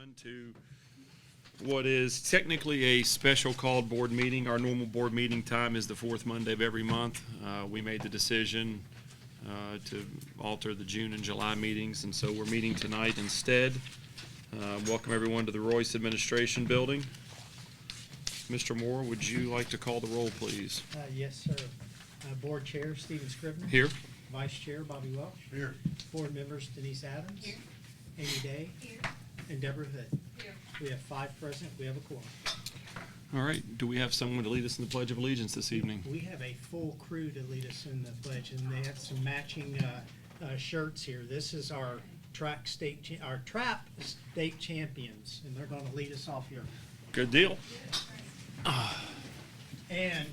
everyone, to what is technically a special called board meeting. Our normal board meeting time is the fourth Monday of every month. We made the decision to alter the June and July meetings, and so we're meeting tonight instead. Welcome everyone to the Royce Administration Building. Mr. Moore, would you like to call the roll, please? Yes, sir. Board Chair Stephen Scribner. Here. Vice Chair Bobby Welch. Here. Board members Denise Adams. Here. Amy Day. Here. And Deborah Hood. Here. We have 5 present. We have a quorum. All right. Do we have someone to lead us in the Pledge of Allegiance this evening? We have a full crew to lead us in the pledge, and they have some matching shirts here. This is our trap state champions, and they're going to lead us off here. Good deal. And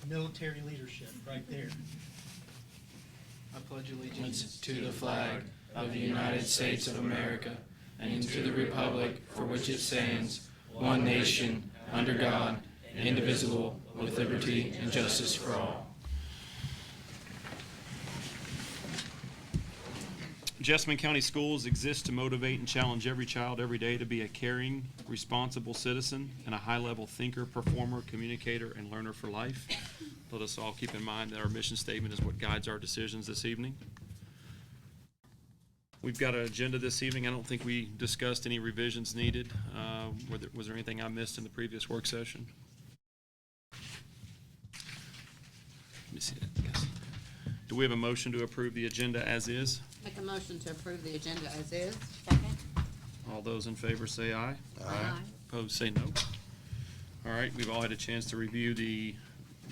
military leadership right there. I pledge allegiance to the flag of the United States of America and to the republic for which it stands, one nation, under God, indivisible, with liberty and justice for all. Jessamine County Schools exist to motivate and challenge every child every day to be a caring, responsible citizen and a high-level thinker, performer, communicator, and learner for life. Let us all keep in mind that our mission statement is what guides our decisions this evening. We've got an agenda this evening. I don't think we discussed any revisions needed. Was there anything I missed in the previous work session? Let me see that. Yes. Do we have a motion to approve the agenda as is? Make a motion to approve the agenda as is. Second. All those in favor say aye. Aye. Opposed say no. All right, we've all had a chance to review the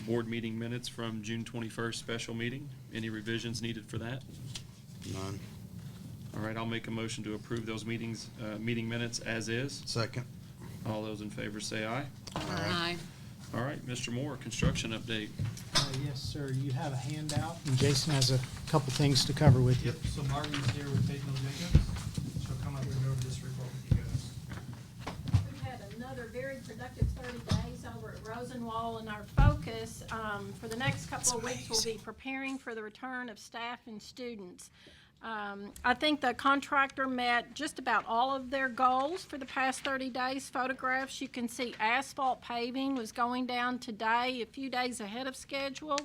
board meeting minutes from June 21st special meeting. Any revisions needed for that? None. All right, I'll make a motion to approve those meeting minutes as is. Second. All those in favor say aye. Aye. All right, Mr. Moore, construction update. Yes, sir. You have a handout, and Jason has a couple things to cover with you. Yep, so Marty's here with Peyton Jacobs. She'll come up here and go over this report with you guys. We've had another very productive 30 days over at Rosenwall, and our focus for the next couple of weeks will be preparing for the return of staff and students. I think the contractor met just about all of their goals for the past 30 days. Photographs, you can see asphalt paving was going down today, a few days ahead of schedule.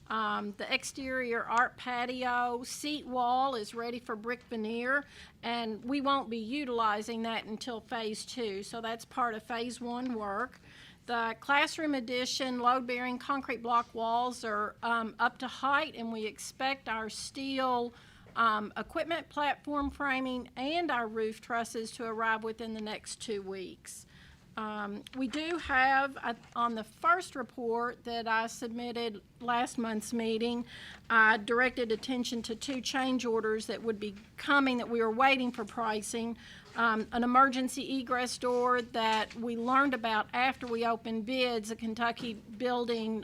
The exterior art patio seat wall is ready for brick veneer, and we won't be utilizing that until phase 2, so that's part of phase 1 work. The classroom addition load-bearing concrete block walls are up to height, and we expect our steel equipment platform framing and our roof trusses to arrive within the next 2 weeks. We do have, on the first report that I submitted last month's meeting, I directed attention to 2 change orders that would be coming that we were waiting for pricing. An emergency egress door that we learned about after we opened bids. The Kentucky Building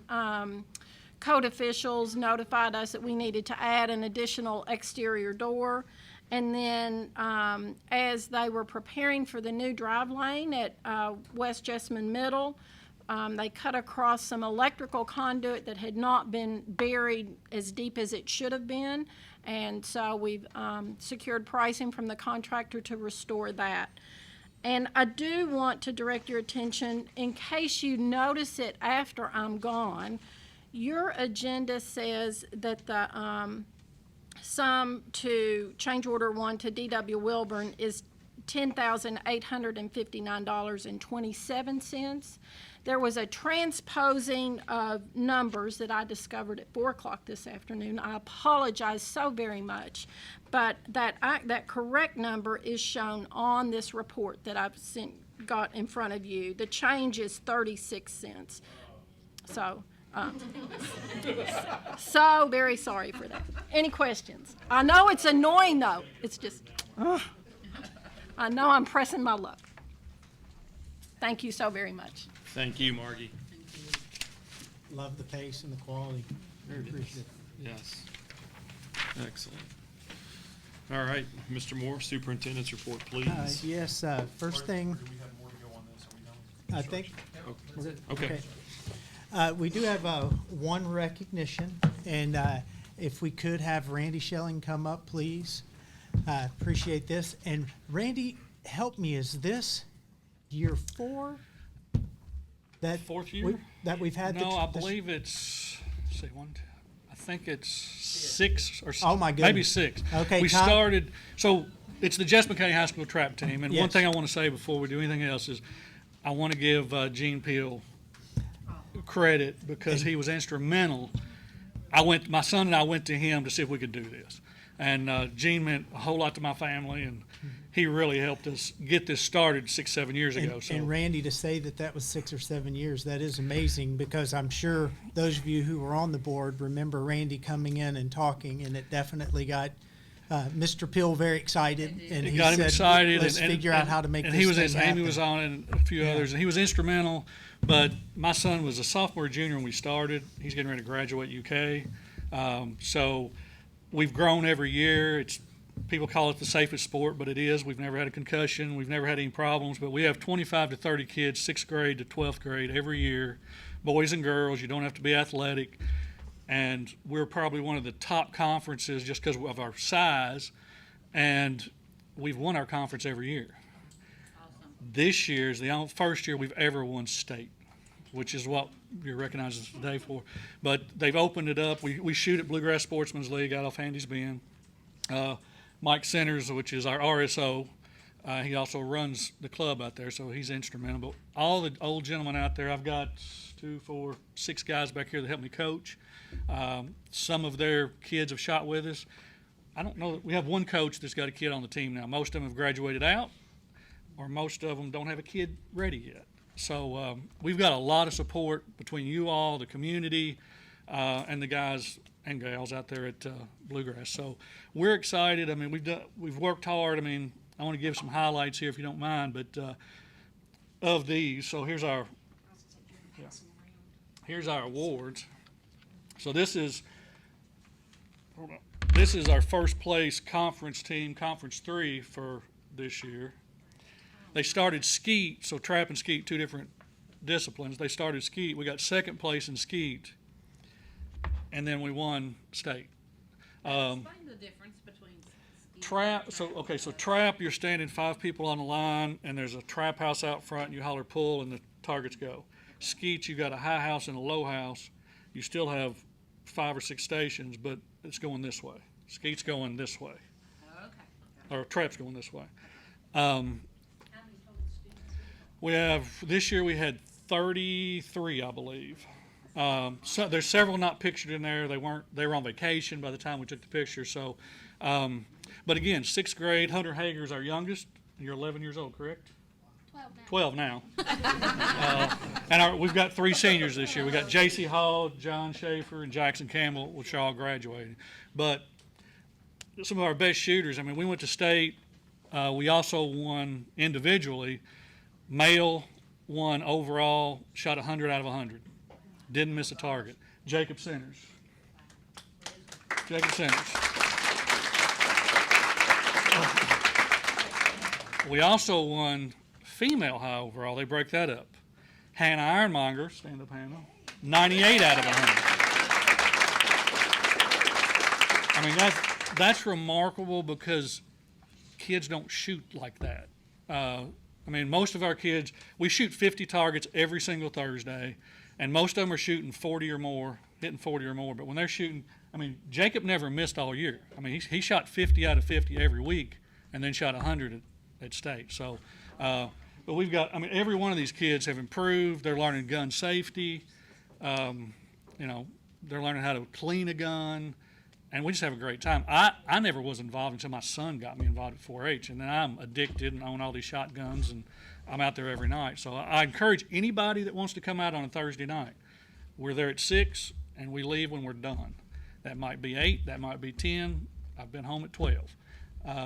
code officials notified us that we needed to add an additional exterior door. And then as they were preparing for the new drive lane at West Jessamine Middle, they cut across some electrical conduit that had not been buried as deep as it should have been. And so we've secured pricing from the contractor to restore that. And I do want to direct your attention, in case you notice it after I'm gone, your agenda says that the sum to change order 1 to D.W. Wilburn is $10,859.27. There was a transposing of numbers that I discovered at 4 o'clock this afternoon. I apologize so very much, but that correct number is shown on this report that I've got in front of you. The change is 36 cents. So. So very sorry for that. Any questions? I know it's annoying though. It's just, I know I'm pressing my luck. Thank you so very much. Thank you, Margie. Love the pace and the quality. Very appreciative. Yes. Excellent. All right, Mr. Moore, superintendent's report, please. Yes, first thing, Do we have more to go on this? Are we done? I think, Okay. we do have one recognition, and if we could have Randy Schelling come up, please. Appreciate this. And Randy, help me, is this year 4? That Fourth year? that we've had? No, I this- believe it's, let's see, I think it's 6 or Oh, my maybe goodness. 6. Okay, We Tom. started, so it's the Jessamine County High School trap team. And one Yes. thing I want to say before we do anything else is I want to give Gene Peel credit because he was instrumental. My son and I went to him to see if we could do this. And Gene meant a whole lot to my family, and he really helped us get this started 6-7 years ago. And, So and Randy, to say that was 6 or 7 years, that is amazing, because I'm sure those of you who were on the board remember Randy coming in and talking, and it definitely got Mr. Peel very excited. And it he got him said, excited. let's figure out how to make and this he was thing Amy happen. was on it, and a few Yeah. others, and he was instrumental. But my son was a sophomore, junior when we started. He's getting ready to graduate UK. So we've grown every year. People call it the safest sport, but it is. We've never had a concussion. We've never had any problems. But we have 25 to 30 kids, 6th grade to 12th grade every year, boys and girls. You don't have to be athletic. And we're probably one of the top conferences just because of our size. And we've won our conference every year. Awesome. This year is the first year we've ever won state, which is what you're recognizing today for. But they've opened it up. We shoot at Bluegrass Sportsman's League out off Handy's Bend. Mike Centers, which is our RSO, he also runs the club out there, so he's instrumental. But all the old gentlemen out there, I've got 2, 4, 6 guys back here that help me coach. Some of their kids have shot with us. I don't know. We have one coach that's got a kid on the team now. Most of them have graduated out, or most of them don't have a kid ready yet. So we've got a lot of support between you all, the community, and the guys and gals out there at Bluegrass. So we're excited. I mean, we've worked hard. I mean, I want to give some highlights here if you don't mind, but of these. So here's our awards. So this is our first place conference team, Conference 3 for this year. They started skeet, so trap and skeet, 2 different disciplines. They started skeet. We got 2nd place in skeet, and then we won state. Explain the difference between ski Trap. and So trap. You're standing 5 people on the line, and there's a trap house out front. And you holler pull, and the targets go. Skeet. You got a high house and a low house. You still have 5 or 6 stations, but it's going this way. Skeet's going this way, Okay. or trap's going this way. How many total students? We have this year. We had 33, I believe. So there's several not pictured in there. They were on vacation by the time we took the picture. So, but again, 6th grade. Hunter Hager's our youngest. You're 11 years old, correct? 12 now. And we've got 3 seniors this year. We got J.C. Hall, John Schaefer, and Jackson Campbell, which are all graduating. But some of our best shooters. I mean, we went to state. We also won individually. Male won overall, shot 100 out of 100. Didn't miss a target. Jacob Centers. We also won female high overall. They break that up. Hannah Ironmonger, stand up Hannah, 98 out of 100. I mean, that's remarkable because kids don't shoot like that. I mean, most of our kids, we shoot 50 targets every single Thursday, and most of them are shooting 40 or more, hitting 40 or more. But when they're shooting, I mean, Jacob never missed all year. I mean, he shot 50 out of 50 every week, and then shot 100 at state. So, but we've got, I mean, every one of these kids have improved. They're learning gun safety. You know, they're learning how to clean a gun. And we just have a great time. I never was involved until my son got me involved at 4-H. And then I'm addicted and own all these shotguns, and I'm out there every night. So I encourage anybody that wants to come out on a Thursday night. We're there at 6, and we leave when we're done. That might be 8, that might be 10. I've been home at 12.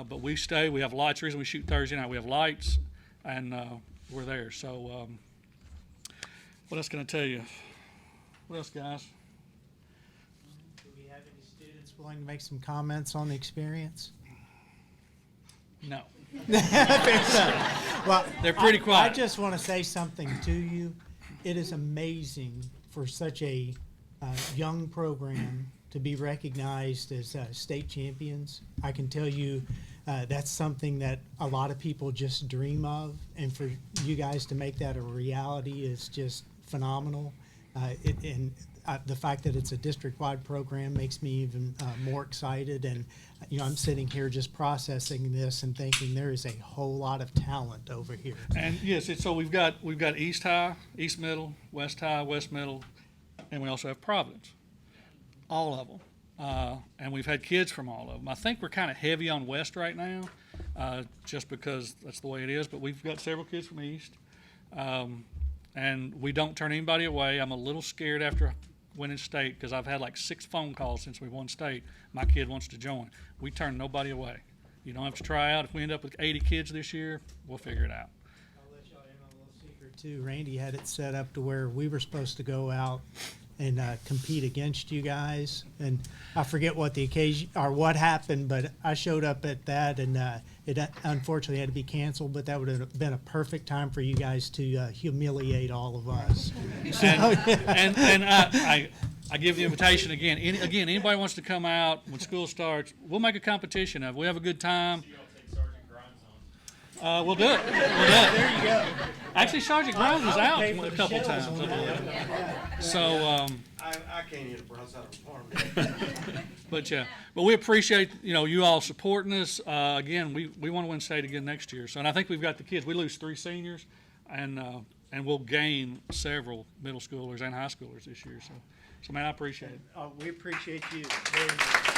But we stay. We have lights. The reason we shoot Thursday night, we have lights, and we're there. So what else can I tell you? What else, guys? Do we have any students willing to make some comments on the experience? No. Well, They're pretty quiet. I just want to say something to you. It is amazing for such a young program to be recognized as state champions. I can tell you That's something that a lot of people just dream of, and for you guys to make that a reality is just phenomenal. The fact that it's a district-wide program makes me even more excited. And I'm sitting here just processing this and thinking there is a whole lot of talent over here. And yes, so we've got East High, East Middle, West High, West Middle, and we also have Providence, all of them. And we've had kids from all of them. I think we're kind of heavy on West right now, just because that's the way it is. But we've got several kids from East, and we don't turn anybody away. I'm a little scared after winning state because I've had like 6 phone calls since we won state. My kid wants to join. We turn nobody away. You don't have to try out. If we end up with 80 kids this year, we'll figure it out. I'll let y'all in on a little secret too. Randy had it set up to where we were supposed to go out and compete against you guys, and I forget what the occasion or what happened, but I showed up at that, and it unfortunately had to be canceled. But that would have been a perfect time for you guys to humiliate all of us. And I give the invitation again. Anybody wants to come out when school starts, we'll make a competition of it. We have a good time. We'll do it. There you go. Actually, Sergeant Grimes was out a couple times. So, I can't hit a brown side of a farm. but we appreciate you all supporting us. Again, we want to win state again next year. So, and I think we've got the kids. We lose 3 seniors, and we'll gain several middle schoolers and high schoolers this year. So man, I appreciate it. We appreciate you very much.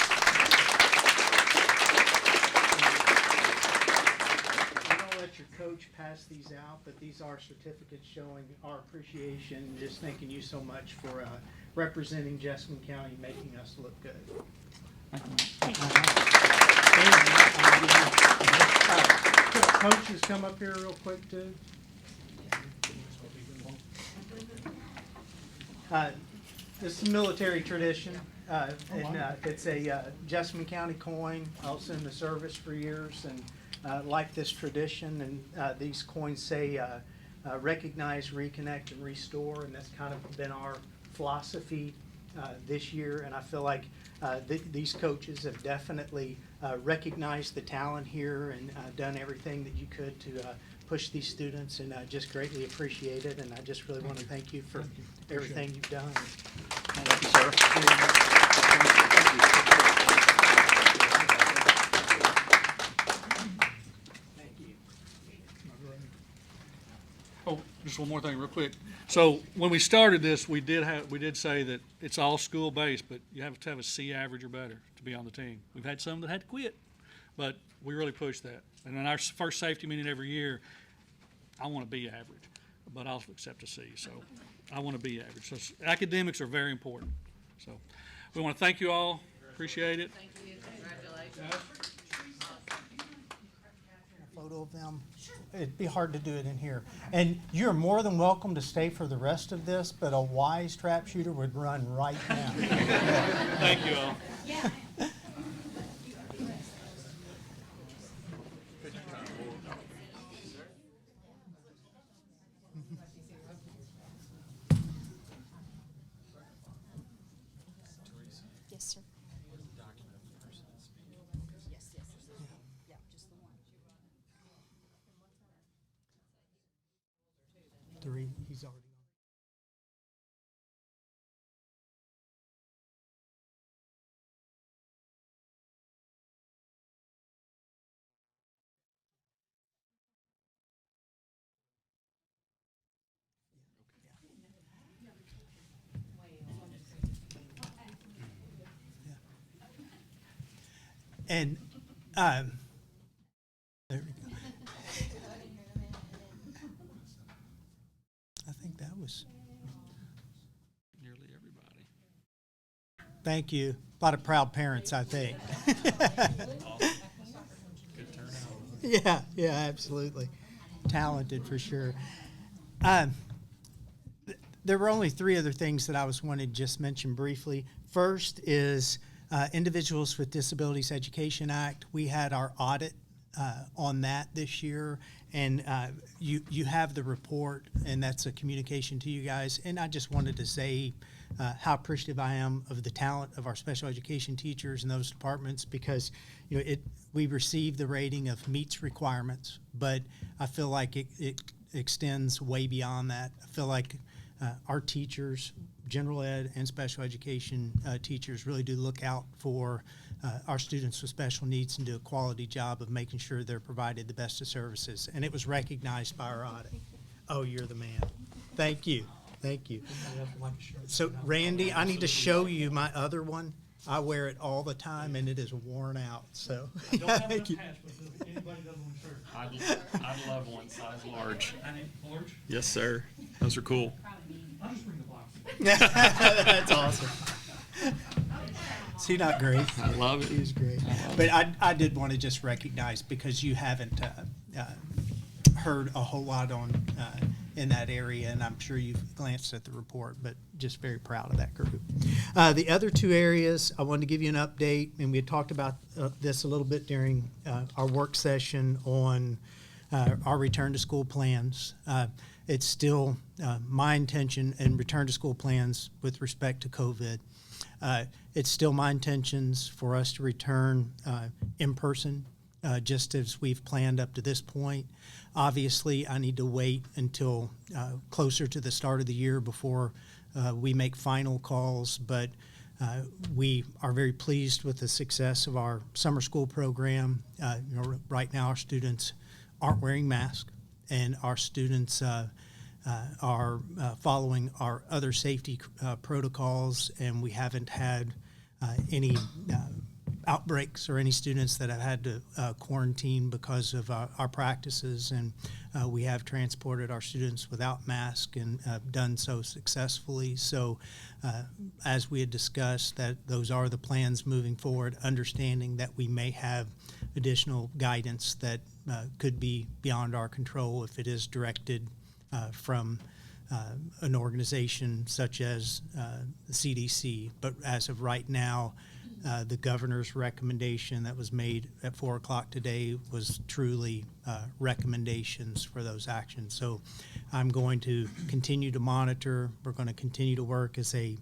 Let your coach pass these out, but these are certificates showing our appreciation. Just thanking you so much for representing Jessamine County, making us look good. Coaches, come up here real quick too. This is a military tradition, it's a Jessamine County coin. I was in the service for years and like this tradition, and these coins say recognize, reconnect, and restore, and that's kind of been our philosophy this year. And I feel like these coaches have definitely recognized the talent here and done everything that you could to push these students, and just greatly appreciate it. And I just really want to thank you for everything you've done. Thank you, sir. Thank you. Oh, just one more thing real quick. So when we started this, we did say that it's all school-based, but you have to have a C average or better to be on the team. We've had some that had to quit, but we really pushed that. And in our first safety meeting every year, I want to be average, but I'll accept a C. So I want to be average. So academics are very important. So we want to thank you all. Appreciate it. Thank you, congratulations. A photo of them. It'd be hard to do it in here. And you're more than welcome to stay for the rest of this, but a wise trap shooter would run right now. Thank you all. Yes, sir. Yes, yes. Yeah, just the one. 3, he's already on. And there we go. I think that was. Nearly everybody. Thank you. A lot of proud parents, I think. Good turnout. Yeah, absolutely. Talented for sure. There were only 3 other things that I was wanting to just mention briefly. First is Individuals with Disabilities Education Act. We had our audit on that this year, and you have the report, and that's a communication to you guys. And I just wanted to say how appreciative I am of the talent of our special education teachers and those departments, because we we received the rating of meets requirements, but I feel like it extends way beyond that. I feel like our teachers, general ed and special education teachers, really do look out for our students with special needs and do a quality job of making sure they're provided the best of services. And it was recognized by our audit. Oh, you're the man. Thank you. Thank you. So Randy, I need to show you my other one. I wear it all the time and it is worn out, so. Thank you. I'd love one size large. Large? Yes, sir. Those are cool. I'll just bring the box. That's awesome. Is he not great? I love it. He's great. But I did want to just recognize, because you haven't heard a whole lot on in that area, and I'm sure you've glanced at the report, but just very proud of that group. The other two areas, I wanted to give you an update, and we had talked about this a little bit during our work session on our return to school plans. It's still my intention and return to school plans with respect to COVID. It's still my intentions for us to return in person, just as we've planned up to this point. Obviously, I need to wait until closer to the start of the year before we make final calls, but we are very pleased with the success of our summer school program. Right now our students aren't wearing masks, and our students are following our other safety protocols, and we haven't had any outbreaks or any students that have had to quarantine because of our practices, and we have transported our students without mask and done so successfully. So as we had discussed, that those are the plans moving forward, understanding that we may have additional guidance that could be beyond our control if it is directed from an organization such as the CDC. But as of right now, the governor's recommendation that was made at 4 o'clock today was truly recommendations for those actions. So I'm going to continue to monitor. We're going to continue to work as a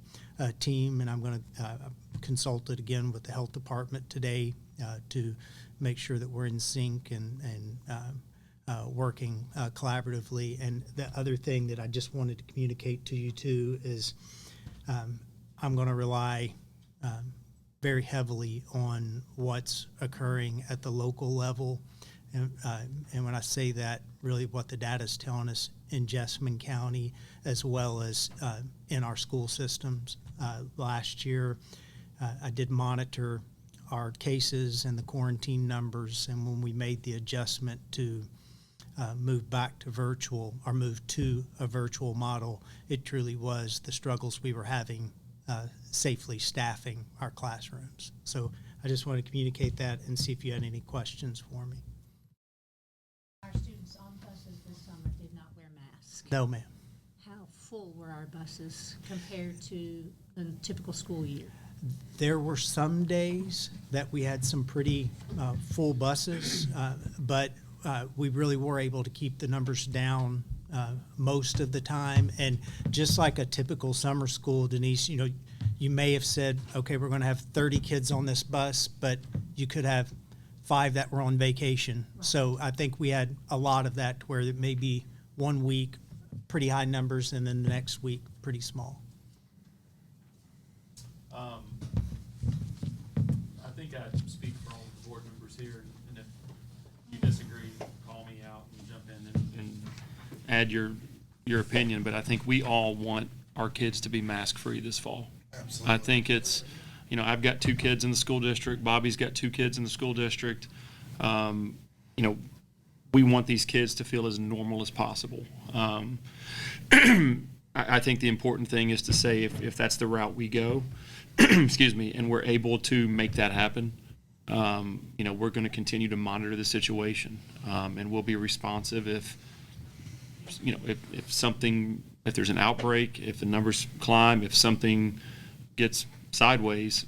team, and I'm going to consult it again with the health department today to make sure that we're in sync and working collaboratively. And the other thing that I just wanted to communicate to you too is I'm going to rely very heavily on what's occurring at the local level. And when I say that, really what the data is telling us in Jessamine County, as well as in our school systems. Last year, I did monitor our cases and the quarantine numbers, and when we made the adjustment to move back to virtual, or move to a virtual model, it truly was the struggles we were having safely staffing our classrooms. So I just want to communicate that and see if you had any questions for me. Our students on buses this summer did not wear masks. No, ma'am. How full were our buses compared to a typical school year? There were some days that we had some pretty full buses, but we really were able to keep the numbers down most of the time. And just like a typical summer school, Denise, you may have said, okay, we're going to have 30 kids on this bus, but you could have 5 that were on vacation. Right. So I think we had a lot of that where it may be one week pretty high numbers and then the next week pretty small. I think I speak for all the board members here, and if you disagree, call me out and jump in and add your opinion. But I think we all want our kids to be mask-free this fall. Absolutely. I think it's, I've got 2 kids in the school district. Bobby's got 2 kids in the school district. We want these kids to feel as normal as possible. I think the important thing is to say if that's the route we go, excuse me, and we're able to make that happen, we're going to continue to monitor the situation, and we'll be responsive if there's an outbreak, if the numbers climb, if something gets sideways,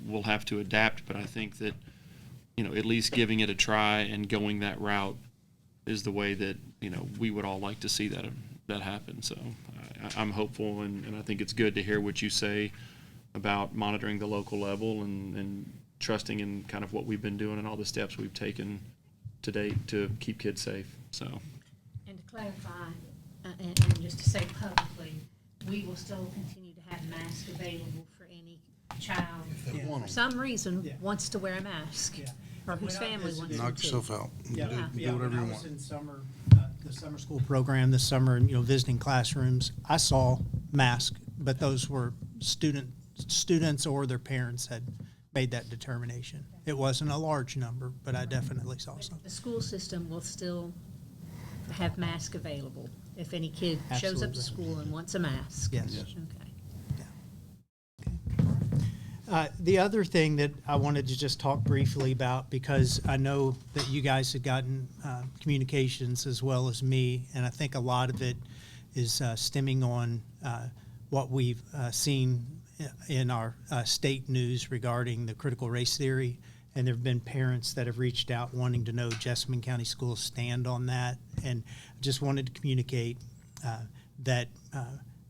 we'll have to adapt. But I think that, at least giving it a try and going that route is the way that, we would all like to see that happen. So I'm hopeful, and I think it's good to hear what you say about monitoring the local level and trusting in kind of what we've been doing and all the steps we've taken to date to keep kids safe, so. And to clarify, and just to say publicly, we will still continue to have masks available for any child who for some reason Yeah. wants to wear a mask. Yeah. Or whose When I family wants visited- to. Knock yourself out. Yeah, Do yeah, whatever when you I was want. in summer, the summer school program this summer, and, visiting classrooms, I saw masks, but those were students or their parents had made that determination. It wasn't a large number, but I definitely saw some. The school system will still have masks available if any kid shows up to Absolutely. school and wants a mask. Yes. Yes. Okay. The other thing that I wanted to just talk briefly about, because I know that you guys have gotten communications as well as me, and I think a lot of it is stemming on what we've seen in our state news regarding the critical race theory. And there have been parents that have reached out wanting to know Jessamine County Schools' stand on that. And I just wanted to communicate that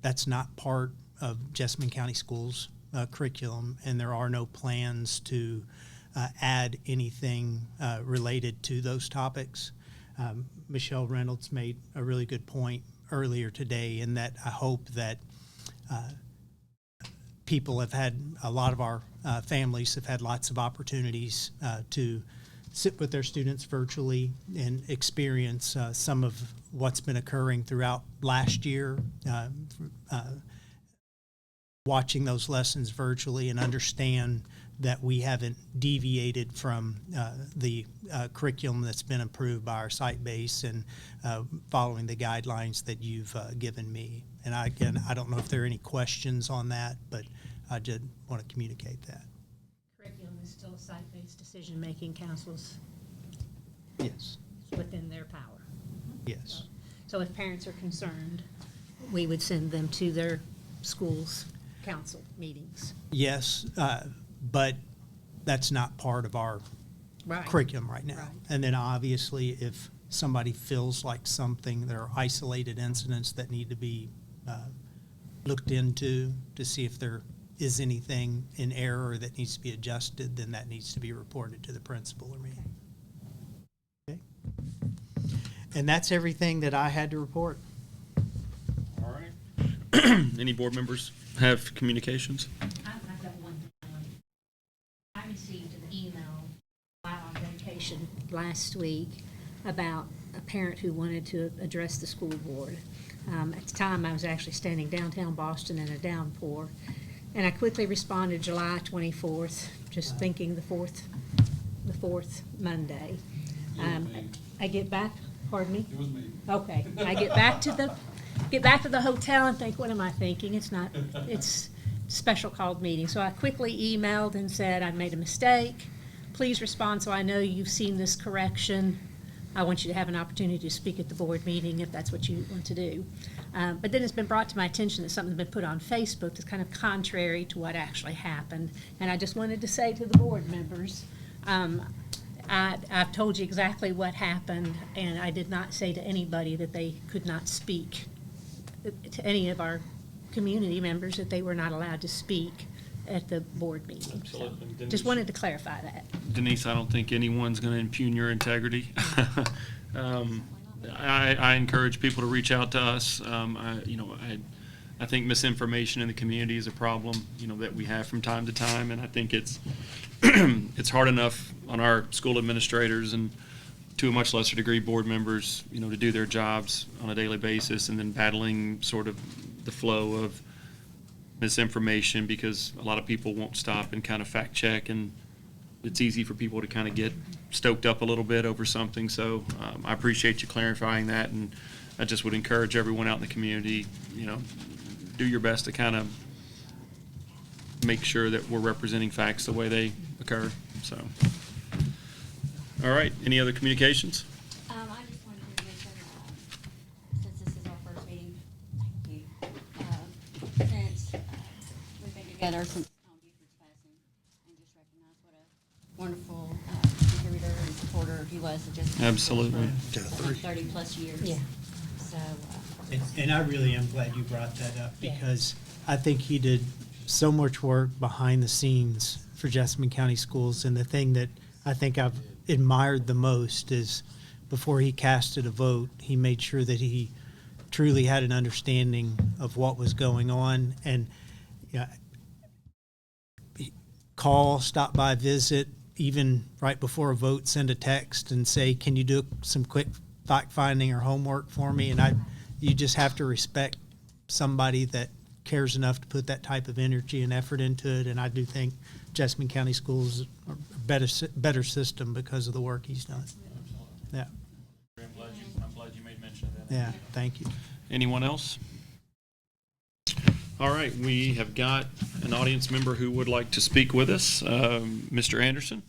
that's not part of Jessamine County Schools' curriculum, and there are no plans to add anything related to those topics. Michelle Reynolds made a really good point earlier today, in that I hope that people have had, a lot of our families have had lots of opportunities to sit with their students virtually and experience some of what's been occurring throughout last year, watching those lessons virtually, and understand that we haven't deviated from the curriculum that's been approved by our site base, and following the guidelines that you've given me. And again, I don't know if there are any questions on that, but I did want to communicate that. Curriculum is still site-based decision-making councils Yes. within their power. Yes. So if parents are concerned, we would send them to their schools' council meetings. Yes, but that's not part of our Right. curriculum right now. Right. And then obviously, if somebody feels like something, there are isolated incidents that need to be looked into to see if there is anything in error that needs to be adjusted, then that needs to be reported to the principal or me. Okay. And that's everything that I had to report. All right. Any board members have communications? I've got one thing. I received an email while on vacation last week about a parent who wanted to address the school board. At the time, I was actually standing downtown Boston in a downpour, and I quickly responded July 24th, just thinking the fourth Monday. I get back, pardon me? It was me. Okay, I get back to the hotel and think, what am I thinking? It's special called meeting. So I quickly emailed and said, I've made a mistake. Please respond so I know you've seen this correction. I want you to have an opportunity to speak at the board meeting if that's what you want to do. But then it's been brought to my attention that something's been put on Facebook that's kind of contrary to what actually happened. And I just wanted to say to the board members, I've told you exactly what happened, and I did not say to anybody that they could not speak, to any of our community members that they were not allowed to speak at the board meeting. So, Absolutely. just wanted to clarify that. Denise, I don't think anyone's going to impugn your integrity. I encourage people to reach out to us. I think misinformation in the community is a problem, that we have from time to time, and I think it's it's hard enough on our school administrators and, to a much lesser degree, board members, to do their jobs on a daily basis, and then battling sort of the flow of misinformation, because a lot of people won't stop and kind of fact check, and it's easy for people to kind of get stoked up a little bit over something. So I appreciate you clarifying that, and I just would encourage everyone out in the community, do your best to kind of make sure that we're representing facts the way they occur. So, all right, any other communications? I just wanted to mention, since this is our first meeting, thank you, since we've been together since Tom Buford's passing, and just recognize what a wonderful contributor and supporter he was to just Absolutely. for 30-plus years. Yeah. So, And I really am glad you brought that up, Yeah. because I think he did so much work behind the scenes for Jessamine County Schools. And the thing that I think I've admired the most is before he casted a vote, he made sure that he truly had an understanding of what was going on. And call, stop by, visit, even right before a vote, send a text and say, can you do some quick fact finding or homework for me? And you just have to respect somebody that cares enough to put that type of energy and effort into it. And I do think Jessamine County Schools are a better system because of the work he's done. Yeah. I'm glad you made mention of that. Yeah. Thank you. Anyone else? All right, we have got an audience member who would like to speak with us. Mr. Anderson?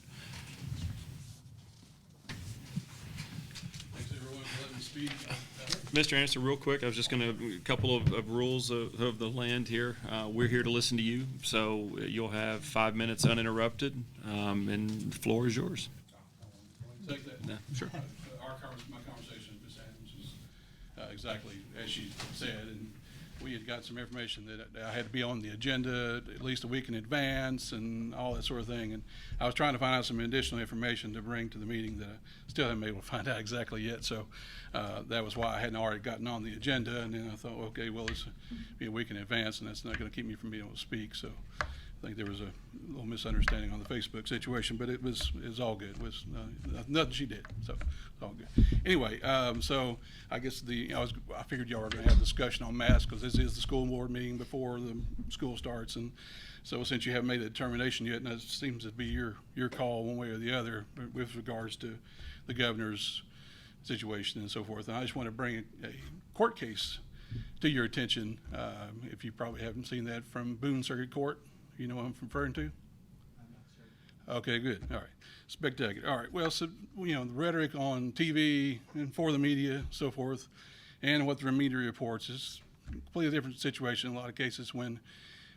Thanks everyone for letting me speak. Mr. Anderson, real quick, I was just going to, a couple of rules of the land here. We're here to listen to you, so you'll have 5 minutes uninterrupted, and the floor is yours. Take that. Yeah, sure. My conversation with Ms. Adams is exactly as she said, and we had got some information that I had to be on the agenda at least a week in advance and all that sort of thing. And I was trying to find out some additional information to bring to the meeting that I still haven't been able to find out exactly yet. So that was why I hadn't already gotten on the agenda. And then I thought, okay, well, this will be a week in advance, and that's not going to keep me from being able to speak. So I think there was a little misunderstanding on the Facebook situation, but it was all good. It was nothing she did, so it's all good. Anyway, so I guess I figured y'all were going to have a discussion on masks because this is the school board meeting before the school starts, and so since you haven't made a determination yet, and it seems to be your call one way or the other with regards to the governor's situation and so forth, and I just want to bring a court case to your attention. If you probably haven't seen that, from Boone Circuit Court. You know what I'm referring to? I'm not sure. Okay, good. All right. Spectacular. All right. Well, so, the rhetoric on TV and for the media, so forth, and what the media reports is a completely different situation in a lot of cases when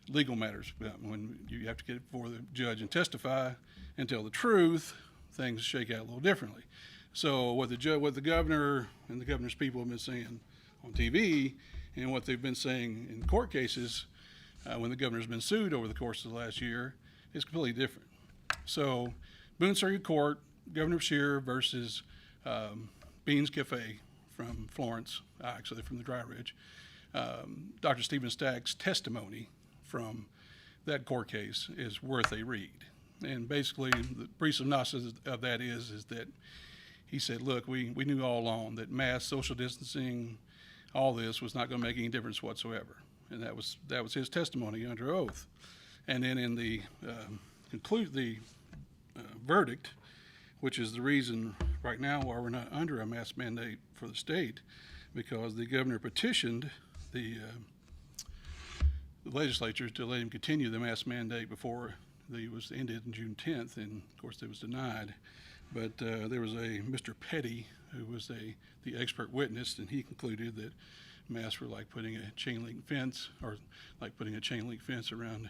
legal matters, when you have to get before the judge and testify and tell the truth, things shake out a little differently. So what the governor and the governor's people have been saying on TV and what they've been saying in court cases when the governor's been sued over the course of the last year is completely different. So Boone Circuit Court, Governor Scheer versus Beans Cafe from Florence, actually from the Dry Ridge. Dr. Stephen Stack's testimony from that court case is worth a read. And basically the brief synopsis of that is that he said, look, we knew all along that mass social distancing, all this was not going to make any difference whatsoever. And that was his testimony under oath. And then in the verdict, which is the reason right now why we're not under a mask mandate for the state, because the governor petitioned the legislature to let him continue the mask mandate before it was ended on June 10th, and of course it was denied. But there was a Mr. Petty who was the expert witness, and he concluded that masks were like putting a chain link fence, or like putting a chain link fence around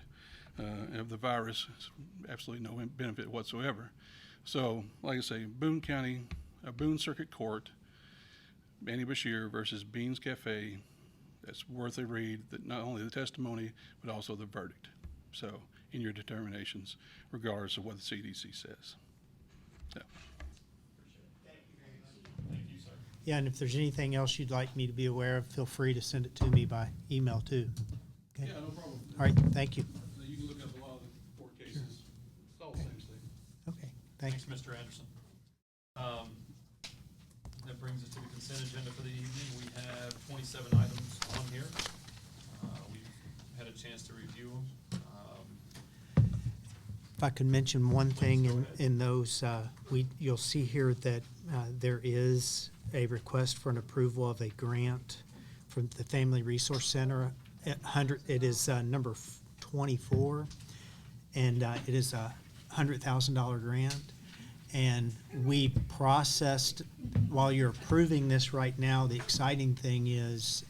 of the virus. It's absolutely no benefit whatsoever. So, like I say, Boone Circuit Court, Manny Bashir versus Beans Cafe. That's worth a read. That not only the testimony but also the verdict. So, in your determinations, regardless of what the CDC says. So. Yeah, and if there's anything else you'd like me to be aware of, feel free to send it to me by email too. Okay. Yeah, no problem. All right, thank you. You can look up a lot of the court cases. It's all the same thing. Okay, thanks. Thanks, Mr. Anderson. That brings us to the consent agenda for the evening. We have 27 items on here. We've had a chance to review them. If I could mention one thing in those, you'll see here that there is a request for an approval of a grant from the Family Resource Center at it is number 24, and it is a $100,000 grant. And we processed, while you're approving this right now, the exciting thing is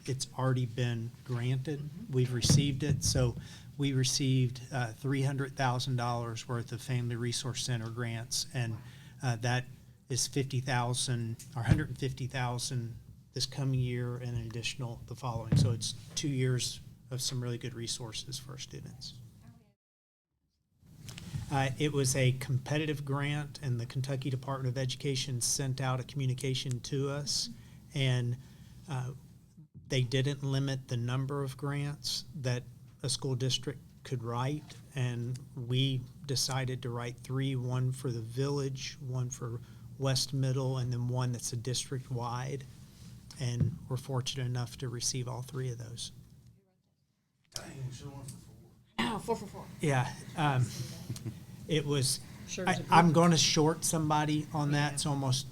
it's already been granted. We've received it. So we received $300,000 worth of Family Resource Center grants, and that is $50,000 or $150,000 this coming year and an additional the following. So it's 2 years of some really good resources for our students. It was a competitive grant, and the Kentucky Department of Education sent out a communication to us, and they didn't limit the number of grants that a school district could write, and we decided to write 3, one for the village, one for West Middle, and then one that's a district-wide, and we're fortunate enough to receive all 3 of those. Dang, should've went for 4. Oh, 4 for 4. Yeah, it was, Sure is a I'm gonna short somebody on that, so almost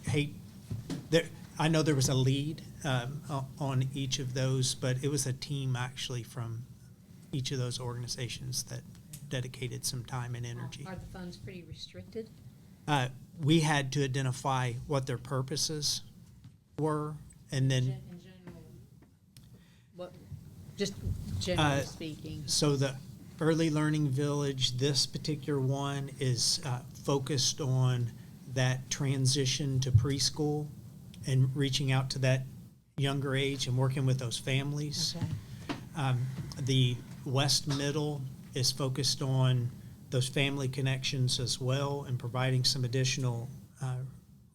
hate, there, I know there was a lead, on each of those, but it was a team actually from each of those organizations that dedicated some time and energy. Are the funds pretty restricted? We had to identify what their purposes were, and then, In general, what, just generally speaking? so the Early Learning Village, this particular one is focused on that transition to preschool and reaching out to that younger age and working with those families. Okay. The West Middle is focused on those family connections as well and providing some additional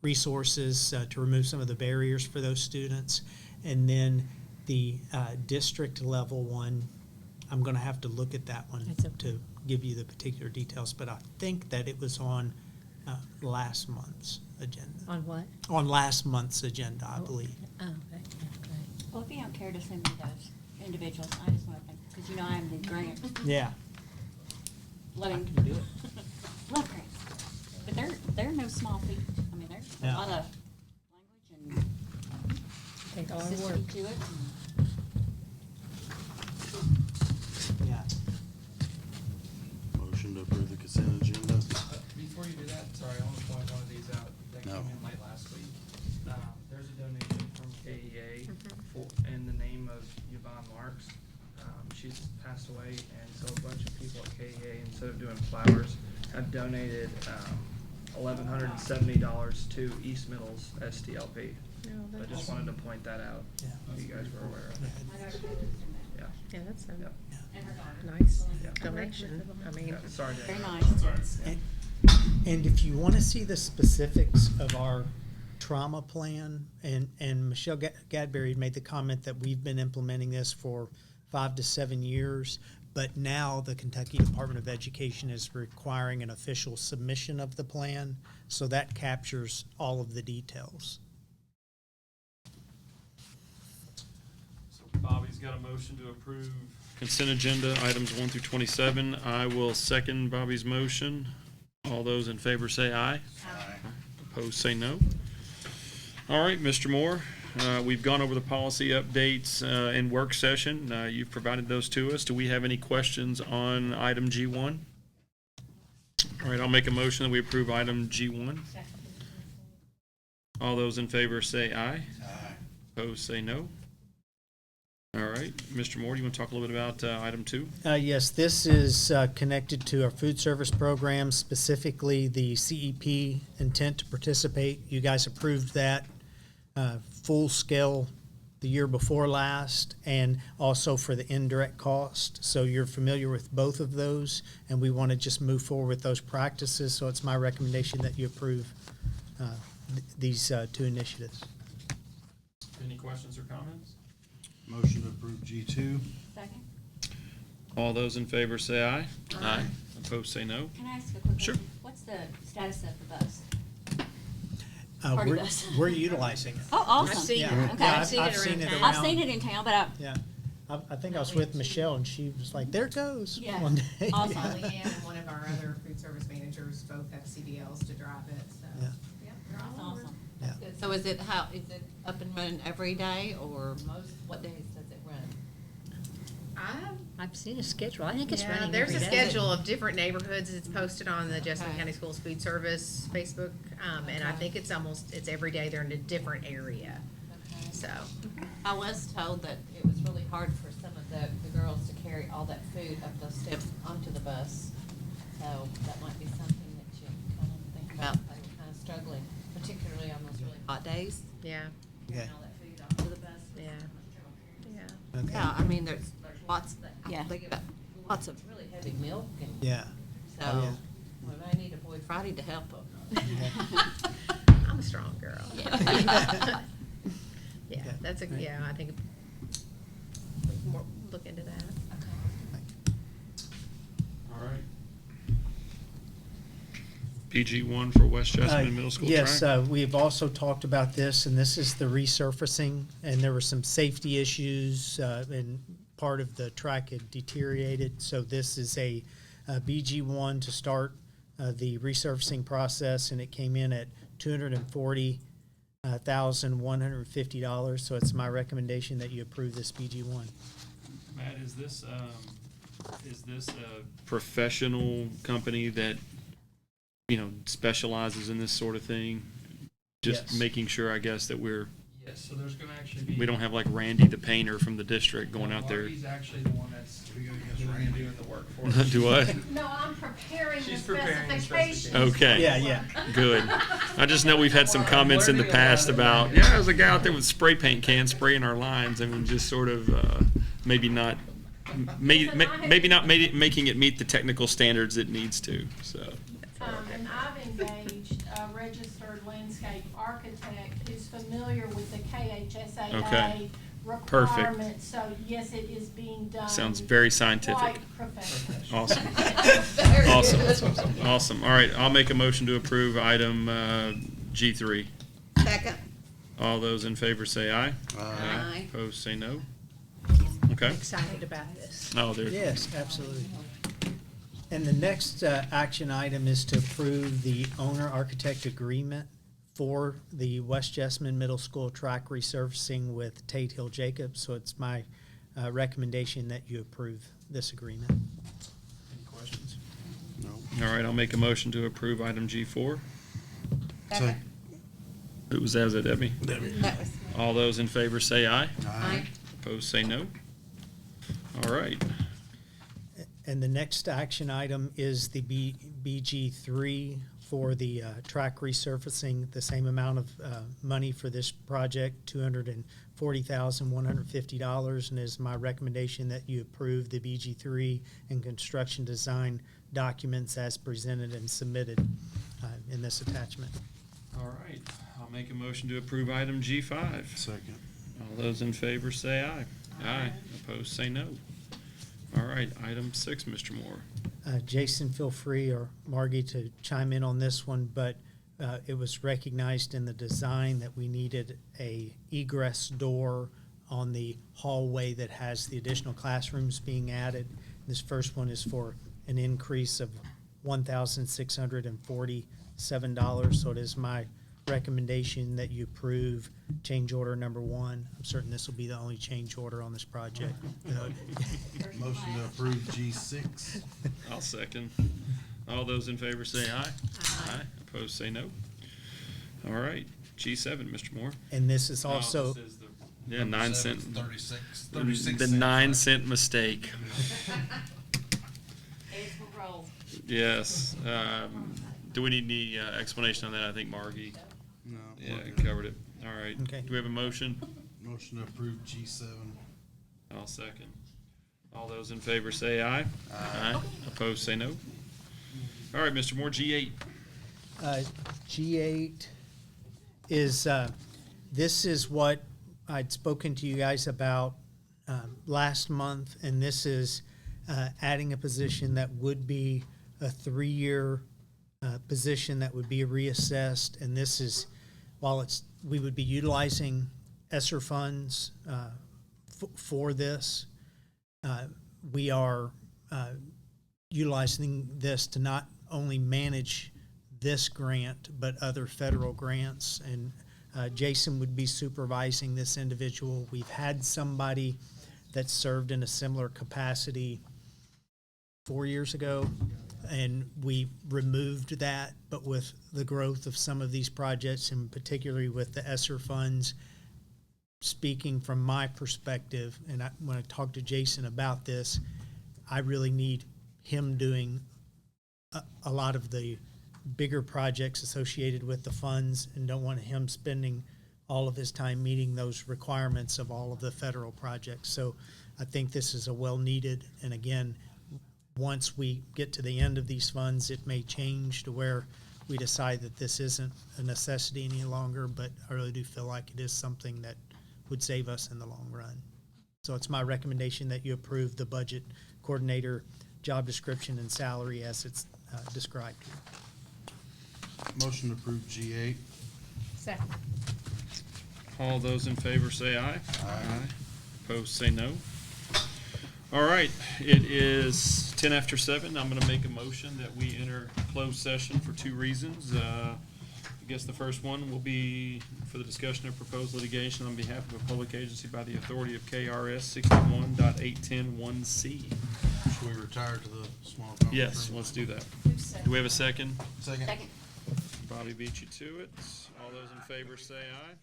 resources to remove some of the barriers for those students. And then the district level one, I'm going to have to look at that one That's okay. to give you the particular details, but I think that it was on last month's agenda. On what? On last month's agenda, I believe. Oh, okay, great. Well, if you don't care to send me those individuals, I just want to thank, because you know I am the grant Yeah. loving. can do it. Love grants. But they're no small feat. I mean, there's a Yeah. lot of language and Take all our work. consistency to it. Yeah. Motion to approve the consent agenda? Before you do that, sorry, I want to point one of these out that No. came in late last week. There's a donation from KEA for, in the name of Yvonne Marks. She's passed away, and so a bunch of people at KEA, instead of doing flowers, have donated $1,170 to East Middle's STLP. I just wanted to point that out, Yeah. so you guys were aware of it. Yeah, Yeah, that's a Yep. nice Yeah. donation. I mean, yeah, sorry to. Very nice. And if you want to see the specifics of our trauma plan, and Michelle Gadberry made the comment that we've been implementing this for 5 to 7 years, but now the Kentucky Department of Education is requiring an official submission of the plan, so that captures all of the details. So Bobby's got a motion to approve consent agenda items 1 through 27. I will second Bobby's motion. All those in favor say aye. Aye. Opposed, say no. All right, Mr. Moore, we've gone over the policy updates in work session. You've provided those to us. Do we have any questions on item G1? All right, I'll make a motion that we approve item G1. All those in favor say aye. Aye. Opposed, say no. All right, Mr. Moore, do you want to talk a little bit about item 2? Yes, this is connected to our food service program, specifically the CEP intent to participate. You guys approved that full scale the year before last, and also for the indirect cost. So you're familiar with both of those, and we want to just move forward with those practices. So it's my recommendation that you approve these 2 initiatives. Any questions or comments? Motion to approve G2? Second. All those in favor say aye. Aye. Opposed, say no. Can I ask a quick Sure. question? What's the status of the bus? Party We're, bus. we're utilizing it. Oh, awesome. I've seen it. Okay. Yeah, I've seen it seen around it town. I've around. seen it in town, but Yeah. I think I was with Michelle, and she was like, there it goes, Yeah. one day. Awesome. Leanne and one of our other food service managers both have CDLs to drive it, so. Yeah. Yeah, they're that's all over. awesome. Yeah. So is it up and running every day or what days does it run? I've seen a schedule. I think it's Yeah, running there's every a day. schedule of different neighborhoods. It's posted on the Jessamine Okay. County Schools Food Service Facebook. And I think it's every day they're in a different area, Okay. so. I was told that it was really hard for some of the girls to carry all that food up those steps onto the bus. So that might be something that you kind of think about. They were kind of struggling, particularly on those really hot days. Yeah, Okay. Carrying all that food onto the bus. was Yeah. so much trouble. yeah. Okay. Yeah, I mean, there's lots, Yeah. they give out lots of really heavy milk and Yeah. so, Oh, yeah. Friday to help them. I'm a strong girl. Yeah, that's yeah, I think look into that. All right. PG1 for West Jessamine Middle School track? Yes, we've also talked about this, and this is the resurfacing, and there were some safety issues, and part of the track had deteriorated. So this is a BG1 to start the resurfacing process, and it came in at $240,150. So it's my recommendation that you approve this BG1. Matt, is this a professional company that, specializes in this sort of thing? Just Yes. making sure, I guess, that Yes, so there's gonna actually be. we don't have like Randy the painter from the district going out there. Marty's actually the one that's doing the work for us. Do what? No, I'm preparing the She's preparing the specifications. Okay. Yeah. Good. I just know we've had some comments in the past about, there's a guy out there with spray paint cans spraying our lines. I mean, just sort of maybe not making it meet the technical standards it needs to. So. And I've engaged a registered landscape architect who's familiar with the KHSAA Okay. requirements. So yes, it is being done. Sounds very scientific. Quite professional. Awesome. Very Awesome. good. Awesome. All right, I'll make a motion to approve item G3. Second. All those in favor say aye. Aye. Opposed say no. Okay. Excited about this. Oh, there. Yes, absolutely. And the next action item is to approve the owner-architect agreement for the West Jessamine Middle School track resurfacing with Tate Hill Jacobs. So it's my recommendation that you approve this agreement. Any questions? No. All right, I'll make a motion to approve item G4. Second. Who was that? Was it Debbie? That was. All those in favor say aye. Aye. Opposed say no. All right. And the next action item is the BG3 for the track resurfacing, the same amount of money for this project, $240,150, and is my recommendation that you approve the BG3 and construction design documents as presented and submitted in this attachment. All right, I'll make a motion to approve item G5. Second. All those in favor say aye. Aye. Opposed say no. All right, item 6, Mr. Moore. Jason, feel free, or Margie, to chime in on this one, but it was recognized in the design that we needed a egress door on the hallway that has the additional classrooms being added. This first one is for an increase of $1,647, so it is my recommendation that you approve change order number 1. I'm certain this will be the only change order on this project. Motion to approve G6. I'll second. All those in favor say aye. Aye. Opposed say no. All right, G7, Mr. Moore. And this is Oh, also, this is the- Yeah, 9 cent. 36 The cents. 9-cent mistake. Eggs will roll. Yes. Do we need any explanation on that? I think Margie, No. covered it. All right. Okay. Do we have a motion? Motion to approve G7. I'll second. All those in favor say aye. Aye. Opposed say no. All right, Mr. Moore, G8. G8 is, this is what I'd spoken to you guys about last month, and this is adding a position that would be a 3-year position that would be reassessed, and this is, while we would be utilizing ESSER funds for this, we are utilizing this to not only manage this grant, but other federal grants, and Jason would be supervising this individual. We've had somebody that served in a similar capacity 4 years ago, and we removed that, but with the growth of some of these projects, and particularly with the ESSER funds, speaking from my perspective, and when I talked to Jason about this, I really need him doing a lot of the bigger projects associated with the funds, and don't want him spending all of his time meeting those requirements of all of the federal projects. So I think this is a well-needed, and again, once we get to the end of these funds, it may change to where we decide that this isn't a necessity any longer, but I really do feel like it is something that would save us in the long run. So it's my recommendation that you approve the budget coordinator job description and salary as it's described here. Motion to approve G8. Second. All those in favor say aye. Aye. Opposed, say no. All right, it is 10 after 7. I'm going to make a motion that we enter closed session for 2 reasons. I guess the first one will be for the discussion of proposed litigation on behalf of a public agency by the authority of KRS 61.8101C. Should we retire to the small conference Yes, room? let's do that. Do we have a second? Second. Bobby beat you to it. All those in favor say aye.